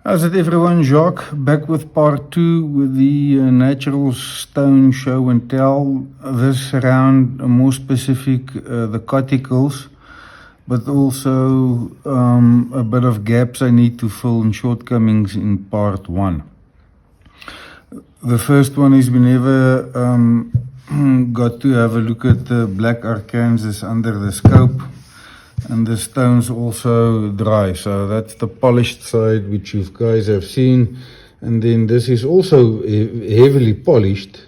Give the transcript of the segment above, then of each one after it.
How's it everyone, Jacques, back with part 2 with the natural stone show and tell. This round more specific, the coticles, but also a bit of gaps I need to fill and shortcomings in part 1. The first one is we never got to have a look at the black Arkansas under the scope. And the stone's also dry, so that's the polished side which you guys have seen. And then this is also heavily polished,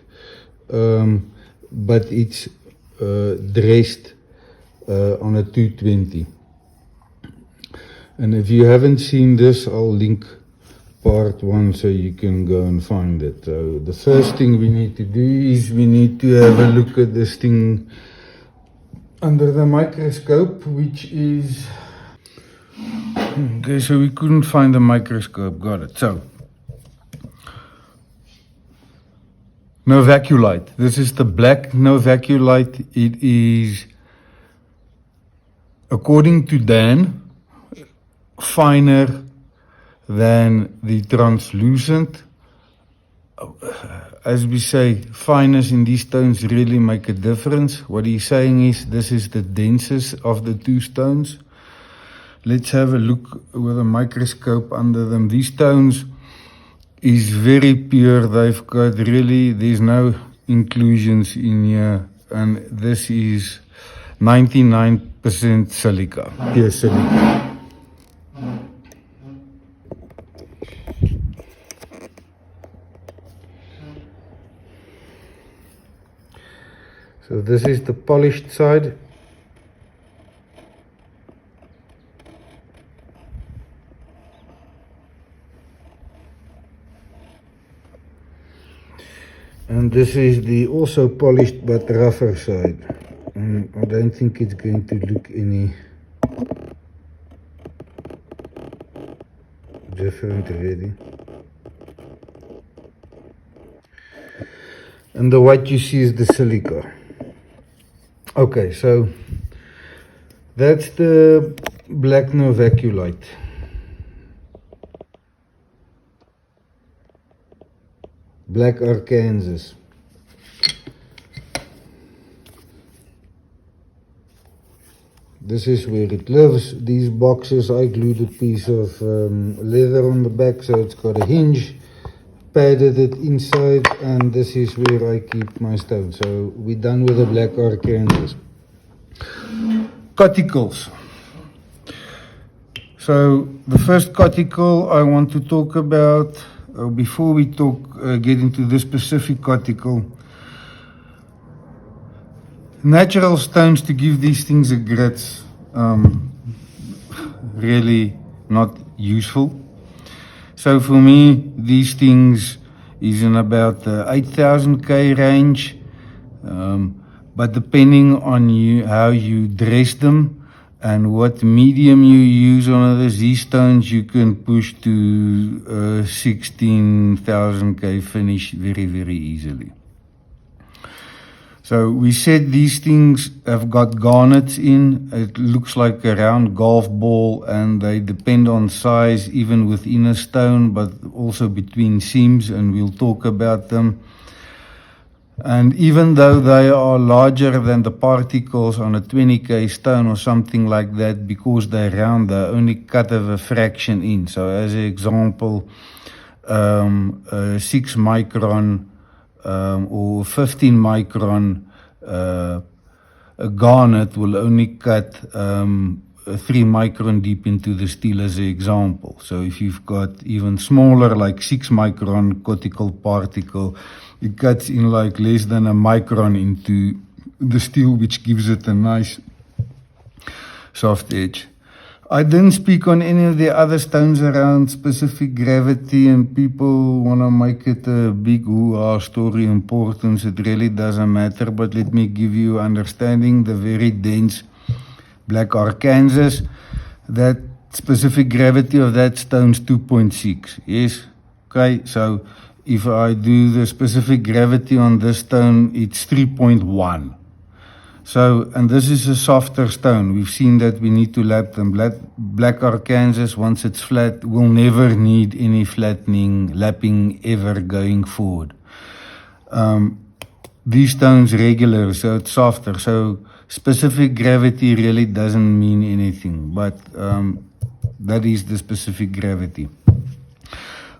but it's dressed on a 220. And if you haven't seen this, I'll link part 1 so you can go and find it. So the first thing we need to do is we need to have a look at this thing under the microscope, which is okay. So we couldn't find the microscope, got it. So novaculite, this is the black novaculite. It is, according to Dan, finer than the translucent. As we say, fineness in these stones really make a difference. What he's saying is this is the densest of the two stones. Let's have a look with a microscope under them. These stones is very pure. They've got really, there's no inclusions in here. And this is 99% silica, pure silica. So this is the polished side. And this is the also polished but rougher side. And I don't think it's going to look any different really. And the white you see is the silica. Okay, so that's the black novaculite. Black Arkansas. This is where it lives. These boxes, I glued a piece of leather on the back so it's got a hinge. Padded it inside, and this is where I keep my stone. So we're done with the black Arkansas. Coticles. So the first coticle I want to talk about, before we get into this specific coticle, natural stones to give these things a grit, really not useful. So for me, these things is in about the 8,000K range, but depending on how you dress them and what medium you use on these stones, you can push to 16,000K finish very, very easily. So we said these things have got garnets in. It looks like a round golf ball, and they depend on size even within a stone, but also between seams, and we'll talk about them. And even though they are larger than the particles on a 20K stone or something like that, because they're round, they only cut of a fraction in. So as an example, a 6 micron or 15 micron a garnet will only cut 3 micron deep into the steel as an example. So if you've got even smaller, like 6 micron cortical particle, it cuts in like less than a micron into the steel, which gives it a nice soft edge. I didn't speak on any of the other stones around specific gravity, and people want to make it a big hoo-ha story importance. It really doesn't matter, but let me give you understanding. The very dense black Arkansas, that specific gravity of that stone is 2.6. Yes, okay, so if I do the specific gravity on this stone, it's 3.1. So, and this is a softer stone. We've seen that we need to lap them. Black Arkansas, once it's flat, will never need any flattening, lapping ever going forward. These stones regular, so it's softer. So specific gravity really doesn't mean anything, but that is the specific gravity.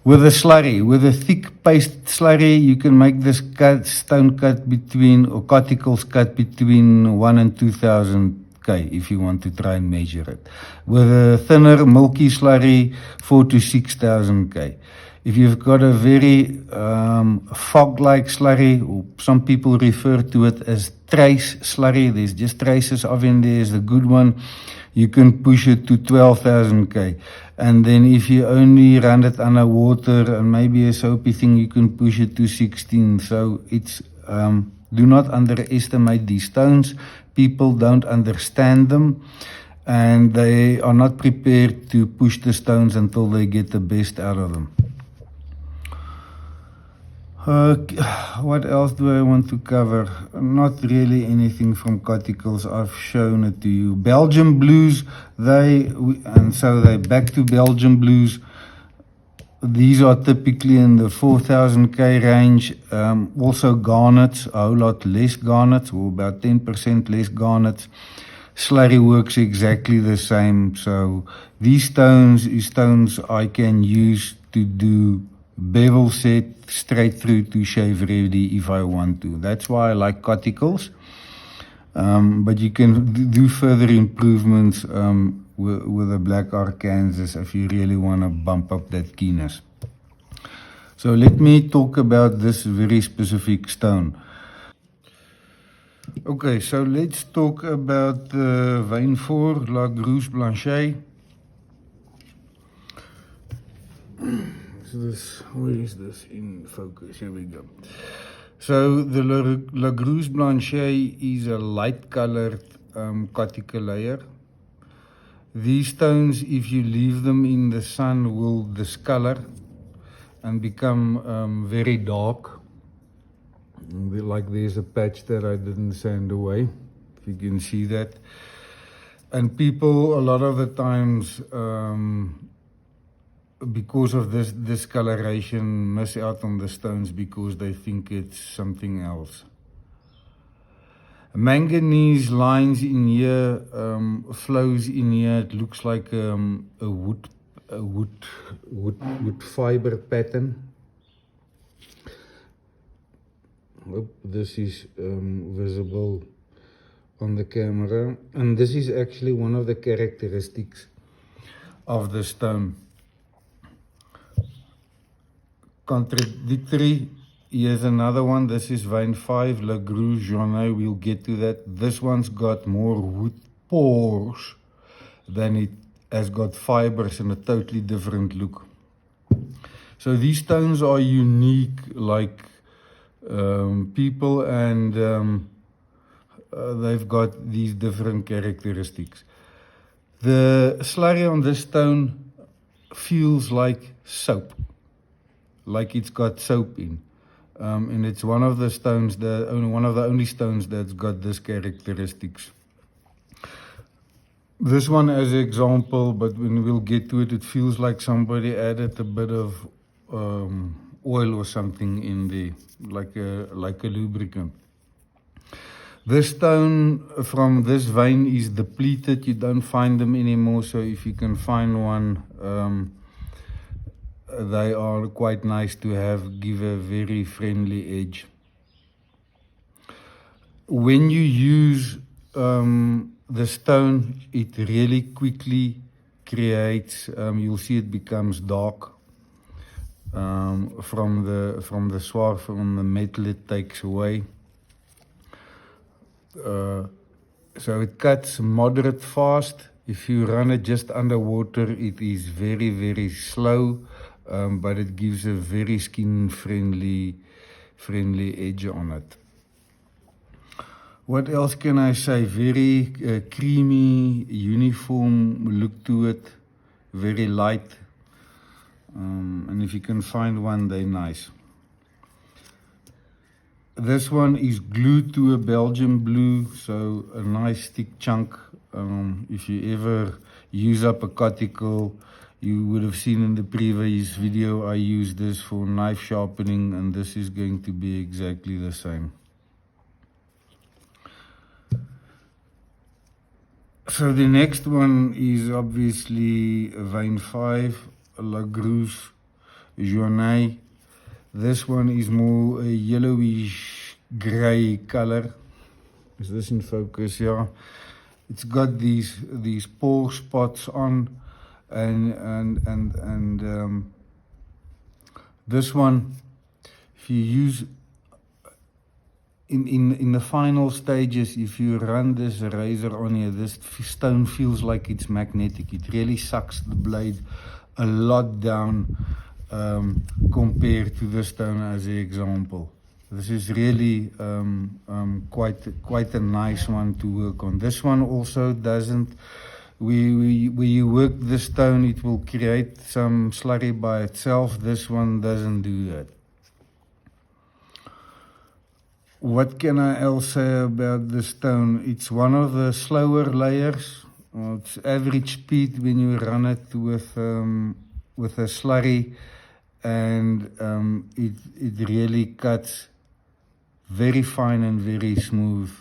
With a slurry, with a thick paste slurry, you can make this stone cut between, or coticles cut between 1 and 2000 K if you want to try and measure it. With a thinner, milky slurry, 4 to 6000 K. If you've got a very fog-like slurry, or some people refer to it as trace slurry, there's just traces of it, there's the good one, you can push it to 12,000 K. And then if you only run it under water and maybe a soapy thing, you can push it to 16. So it's, do not underestimate these stones. People don't understand them, and they are not prepared to push the stones until they get the best out of them. What else do I want to cover? Not really anything from coticles. I've shown it to you. Belgian blues, and so they back to Belgian blues. These are typically in the 4000 K range. Also garnets, a whole lot less garnets, or about 10% less garnets. Slurry works exactly the same. So these stones is stones I can use to do bevel set straight through to shave ready if I want to. That's why I like coticles. But you can do further improvements with a black Arkansas if you really want to bump up that keenness. So let me talk about this very specific stone. Okay, so let's talk about vein 4, La Grosse Blanchette. Where is this in focus? Here we go. So the La Grosse Blanchette is a light colored coticule layer. These stones, if you leave them in the sun, will discolor and become very dark. Like there's a patch that I didn't sand away, if you can see that. And people a lot of the times, because of this discoloration, miss out on the stones because they think it's something else. Manganese lines in here, flows in here. It looks like a wood fiber pattern. Hope this is visible on the camera. And this is actually one of the characteristics of the stone. Contradictory. Here's another one. This is vein 5, La Grosse Blanchette. We'll get to that. This one's got more wood pores than it has got fibers, and a totally different look. So these stones are unique, like people, and they've got these different characteristics. The slurry on this stone feels like soap, like it's got soap in. And it's one of the stones one of the only stones that's got this characteristics. This one as an example, but when we'll get to it, it feels like somebody added a bit of oil or something in there, like a lubricant. This stone from this vein is depleted. You don't find them anymore, so if you can find one, they are quite nice to have, give a very friendly edge. When you use the stone, it really quickly creates, you'll see it becomes dark from the sward, from the metal it takes away. So it cuts moderate fast. If you run it just underwater, it is very, very slow. But it gives a very skin-friendly edge on it. What else can I say? Very creamy, uniform look to it, very light. And if you can find one, they're nice. This one is glued to a Belgian blue, so a nice thick chunk. If you ever use up a cuticle, you would have seen in the previous video I used this for knife sharpening, and this is going to be exactly the same. So the next one is obviously vein 5, La Grosse Blanchette. This one is more a yellowish grey color. Is this in focus? Yeah. It's got these pore spots on, and this one, if you use in the final stages, if you run this razor on here, this stone feels like it's magnetic. It really sucks the blade a lot down compared to the stone as an example. This is really quite a nice one to work on. This one also doesn't, when you work the stone, it will create some slurry by itself. This one doesn't do that. What can I else say about the stone? It's one of the slower layers. It's average speed when you run it with a slurry, and it really cuts very fine and very smooth.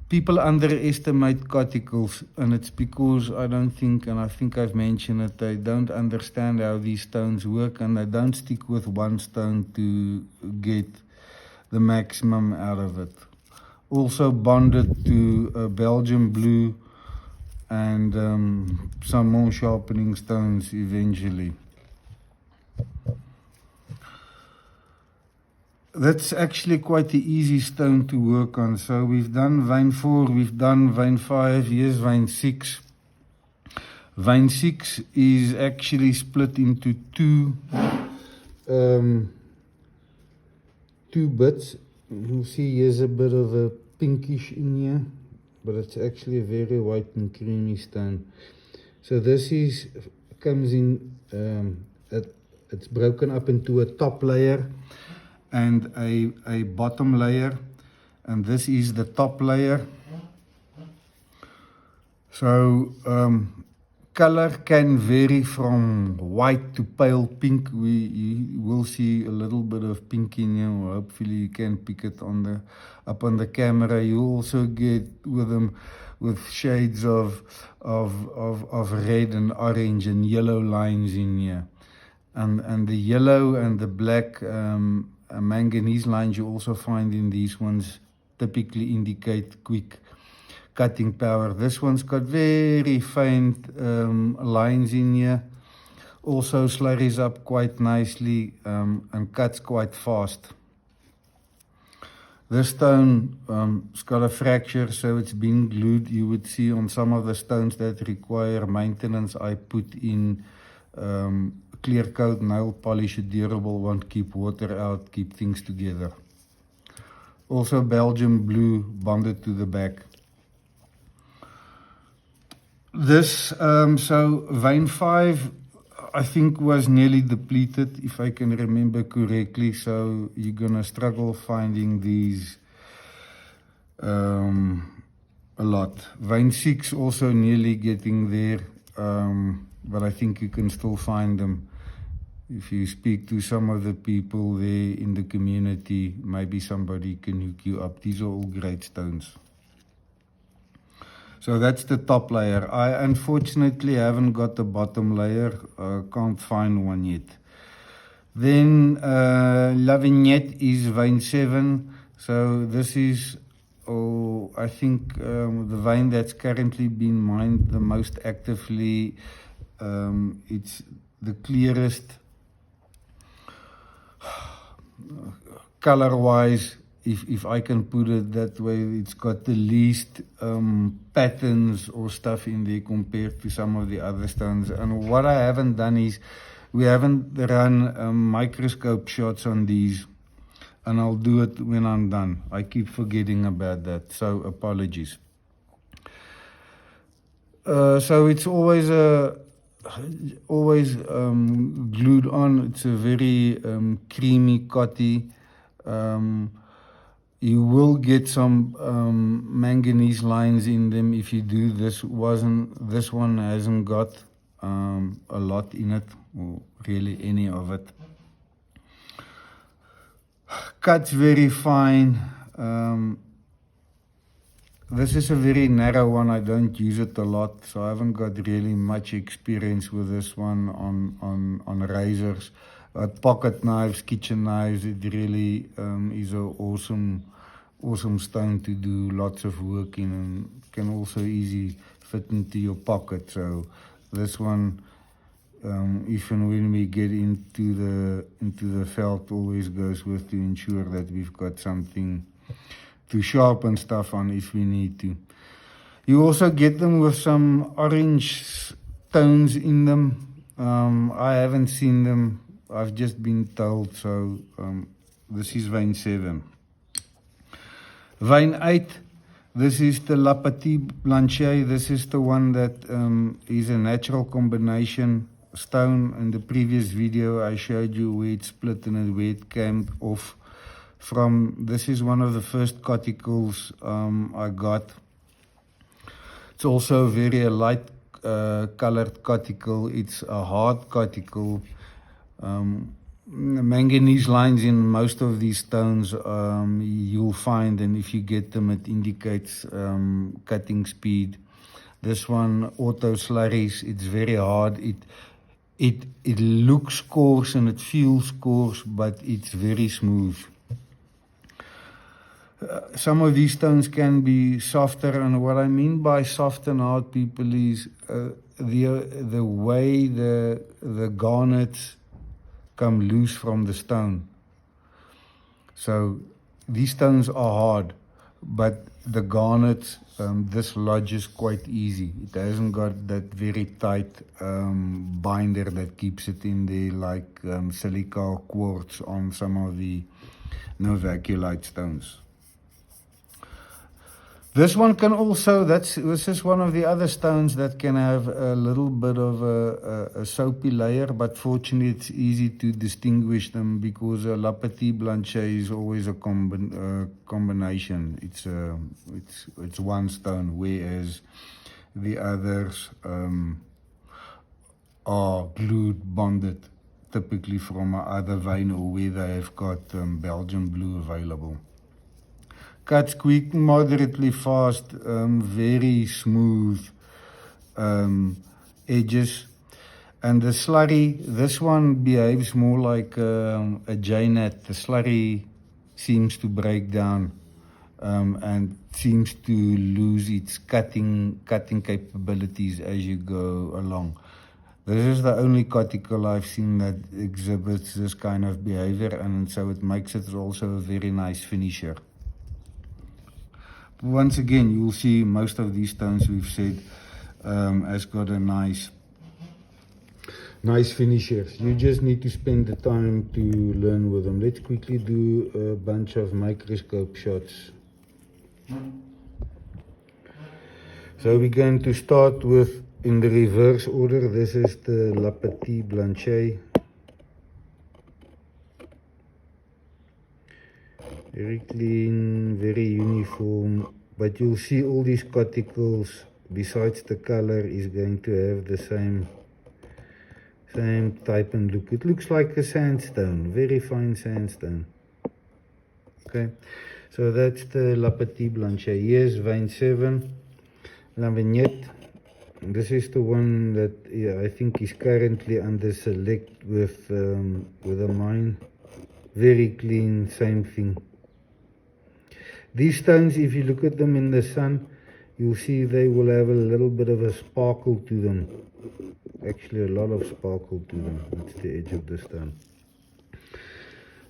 People underestimate cuticles, and it's because I don't think, and I think I've mentioned it, they don't understand how these stones work, and they don't stick with one stone to get the maximum out of it. Also bonded to a Belgian blue and some more sharpening stones eventually. That's actually quite an easy stone to work on. So we've done vein 4, we've done vein 5, here's vein 6. Vein 6 is actually split into two bits. You'll see here's a bit of a pinkish in here, but it's actually a very white and creamy stone. So this comes in, it's broken up into a top layer and a bottom layer, and this is the top layer. So color can vary from white to pale pink. You will see a little bit of pink in here. Hopefully you can pick it up on the camera. You also get with shades of red and orange and yellow lines in here, and the yellow and the black manganese lines you also find in these ones typically indicate quick cutting power. This one's got very faint lines in here, also slurries up quite nicely and cuts quite fast. This stone has got a fracture, so it's been glued. You would see on some of the stones that require maintenance, I put in clear coat nail polish, a durable one, keep water out, keep things together. Also Belgian blue bonded to the back. This, so vein 5, I think was nearly depleted, if I can remember correctly, so you're gonna struggle finding these a lot. Vein 6 also nearly getting there, but I think you can still find them. If you speak to some of the people there in the community, maybe somebody can hook you up. These are all great stones. So that's the top layer. I unfortunately haven't got the bottom layer. Can't find one yet. Then La Vignette is vein 7. So this is, I think, the vein that's currently been mined the most actively. It's the clearest color-wise, if I can put it that way. It's got the least patterns or stuff in there compared to some of the other stones. And what I haven't done is, we haven't run microscope shots on these, and I'll do it when I'm done. I keep forgetting about that, so apologies. So it's always glued on. It's a very creamy cotty. You will get some manganese lines in them if you do. This one hasn't got a lot in it, or really any of it. Cuts very fine. This is a very narrow one. I don't use it a lot, so I haven't got really much experience with this one on razors. Pocket knives, kitchen knives, it really is an awesome stone to do lots of work in, and can also easily fit into your pocket. So this one, if and when we get into the felt, always goes with to ensure that we've got something to sharpen stuff on if we need to. You also get them with some orange tones in them. I haven't seen them. I've just been told. So this is vein 7. Vein 8. This is the Petite Blanche. This is the one that is a natural combination stone. In the previous video, I showed you where it split and where it came off from. This is one of the first coticles I got. It's also a very light colored coticle. It's a hard coticle. Manganese lines in most of these stones you'll find, and if you get them, it indicates cutting speed. This one auto slurries. It's very hard. It looks coarse and it feels coarse, but it's very smooth. Some of these stones can be softer, and what I mean by soft and hard, people, is the way the garnets come loose from the stone. So these stones are hard, but the garnets, this lodges quite easy. It hasn't got that very tight binder that keeps it in there like silica quartz on some of the novaculite stones. This one can also, this is one of the other stones that can have a little bit of a soapy layer, but fortunately it's easy to distinguish them because a Petite Blanche is always a combination. It's one stone, whereas the others are glued, bonded, typically from other vein, or where they have got Belgian blue available. Cuts quick, moderately fast, very smooth edges. And the slurry, this one behaves more like a J-nut. The slurry seems to break down and seems to lose its cutting capabilities as you go along. This is the only coticle I've seen that exhibits this kind of behavior, and so it makes it also a very nice finisher. Once again, you'll see most of these stones we've said has got a nice finishers. You just need to spend the time to learn with them. Let's quickly do a bunch of microscope shots. So we're going to start with, in the reverse order, this is the Petite Blanche. Very clean, very uniform, but you'll see all these coticles, besides the color, is going to have the same type and look. It looks like a sandstone, very fine sandstone. Okay, so that's the Petite Blanche. Here's vein 7, La Vignette. This is the one that I think is currently under select with a mine. Very clean, same thing. These stones, if you look at them in the sun, you'll see they will have a little bit of a sparkle to them. Actually, a lot of sparkle to them. That's the edge of the stone.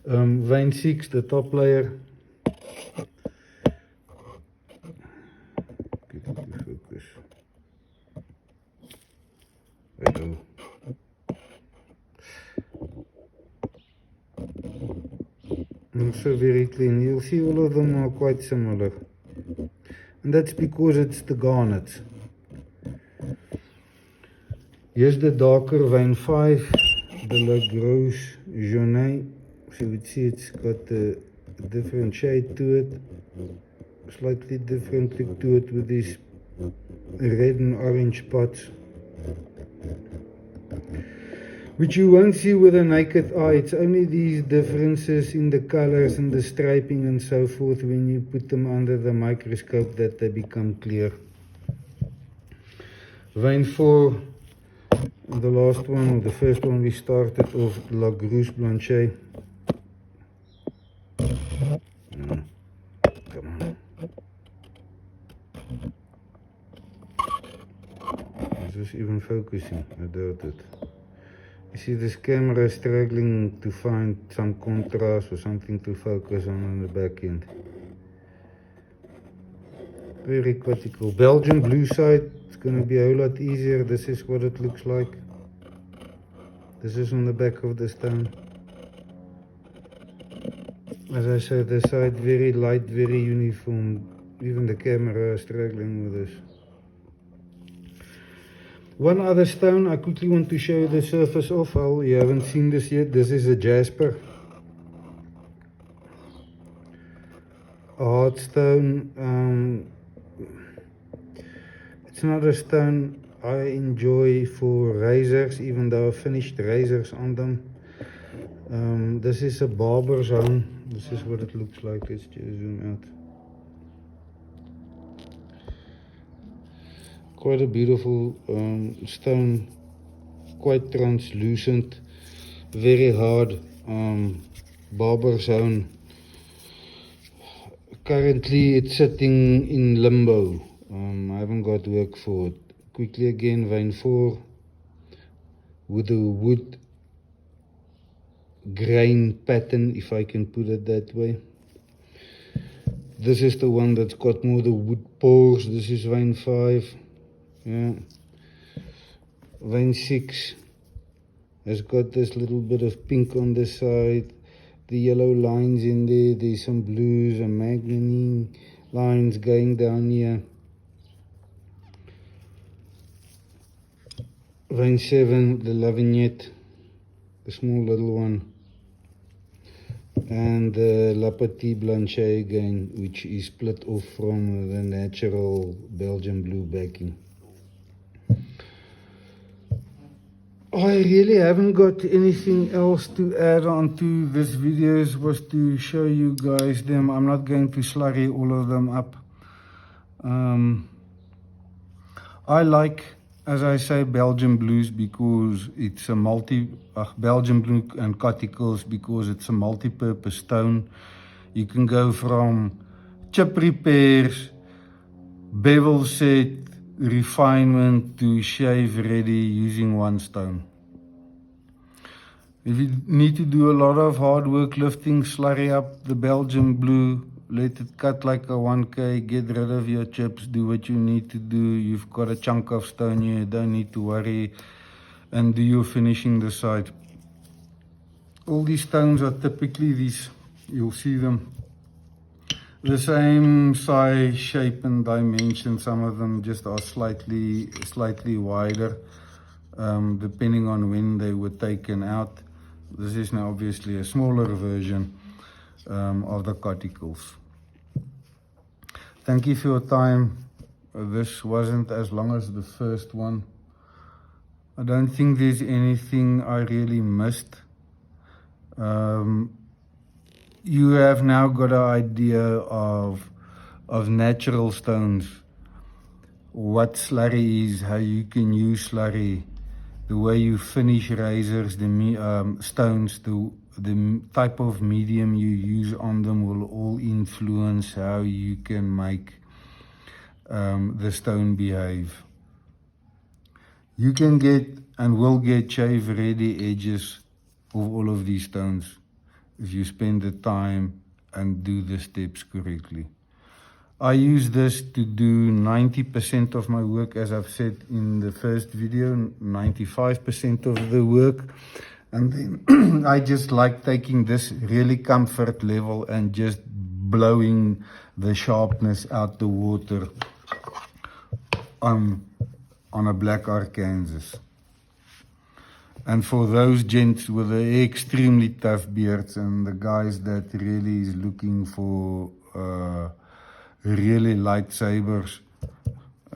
Vein 6, the top layer. Get it to focus. Uh-oh. Also very clean. You'll see all of them are quite similar, and that's because it's the garnets. Here's the darker vein 5, the Grosse Blanchette. So you would see it's got the different shade to it, slightly different look to it with these red and orange spots, which you won't see with a naked eye. It's only these differences in the colors and the striping and so forth when you put them under the microscope that they become clear. Vein 4, the last one, or the first one we started off, La Grosse Blanchette. Come on. Is this even focusing? I doubt it. You see this camera struggling to find some contrast or something to focus on the back end. Very critical. Belgian blue side, it's going to be a whole lot easier. This is what it looks like. This is on the back of the stone. As I said, the side very light, very uniform. Even the camera is struggling with this. One other stone I quickly want to show you the surface of. You haven't seen this yet. This is a jasper. A hard stone. It's not a stone I enjoy for razors, even though I finished razors on them. This is a barber zone. This is what it looks like. Let's just zoom out. Quite a beautiful stone, quite translucent, very hard, barber zone. Currently it's sitting in limbo. I haven't got work for it. Quickly again, vein 4 with a wood grain pattern, if I can put it that way. This is the one that's got more the wood pores. This is vein 5. Yeah. Vein 6 has got this little bit of pink on the side, the yellow lines in there, there's some blues and magazine lines going down here. Vein 7, the Lavignette, the small little one. And the Petite Blanche again, which is split off from the natural Belgian blue backing. I really haven't got anything else to add on to this video. It was to show you guys them. I'm not going to slurry all of them up. I like, as I say, Belgian blues because it's a Belgian blue and coticles because it's a multi-purpose stone. You can go from chip repairs, bevel set, refinement to shave ready using one stone. If you need to do a lot of hard work lifting, slurry up the Belgian blue, let it cut like a 1K, get rid of your chips, do what you need to do. You've got a chunk of stone here, you don't need to worry, and do your finishing the side. All these stones are typically these, you'll see them, the same size, shape and dimension. Some of them just are slightly wider, depending on when they were taken out. This is now obviously a smaller version of the coticles. Thank you for your time. This wasn't as long as the first one. I don't think there's anything I really missed. You have now got an idea of natural stones, what slurry is, how you can use slurry, the way you finish razors, the stones, the type of medium you use on them will all influence how you can make the stone behave. You can get and will get shave ready edges of all of these stones if you spend the time and do the steps correctly. I use this to do 90% of my work, as I've said in the first video, 95% of the work. And then I just like taking this really comfort level and just blowing the sharpness out the water on a black Arkansas. And for those gents with the extremely tough beards and the guys that really is looking for really lightsabers,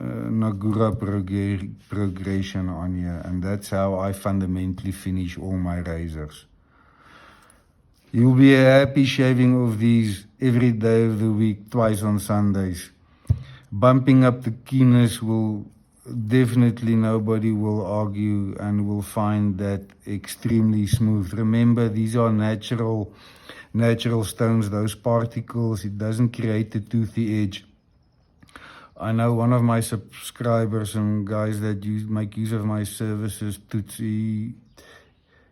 Nagura progression on here, and that's how I fundamentally finish all my razors. You'll be happy shaving off these every day of the week, twice on Sundays. Bumping up the keenness will definitely, nobody will argue and will find that extremely smooth. Remember, these are natural stones, those particles. It doesn't create a toothy edge. I know one of my subscribers and guys that make use of my services, Tootsie,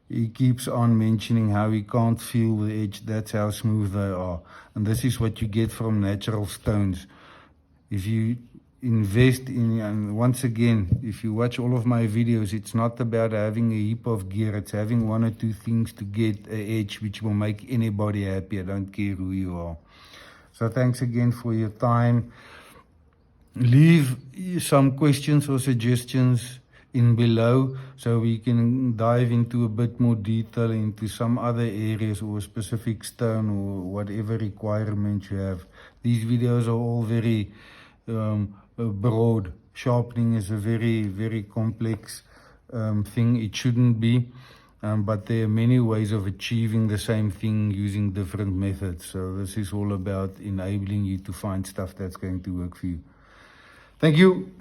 he keeps on mentioning how he can't feel the edge. That's how smooth they are. And this is what you get from natural stones. If you invest in, and once again, if you watch all of my videos, it's not about having a heap of gear. It's having one or two things to get an edge which will make anybody happy. I don't care who you are. So thanks again for your time. Leave some questions or suggestions in below so we can dive into a bit more detail into some other areas or a specific stone or whatever requirements you have. These videos are all very broad. Sharpening is a very, very complex thing. It shouldn't be, but there are many ways of achieving the same thing using different methods. So this is all about enabling you to find stuff that's going to work for you. Thank you.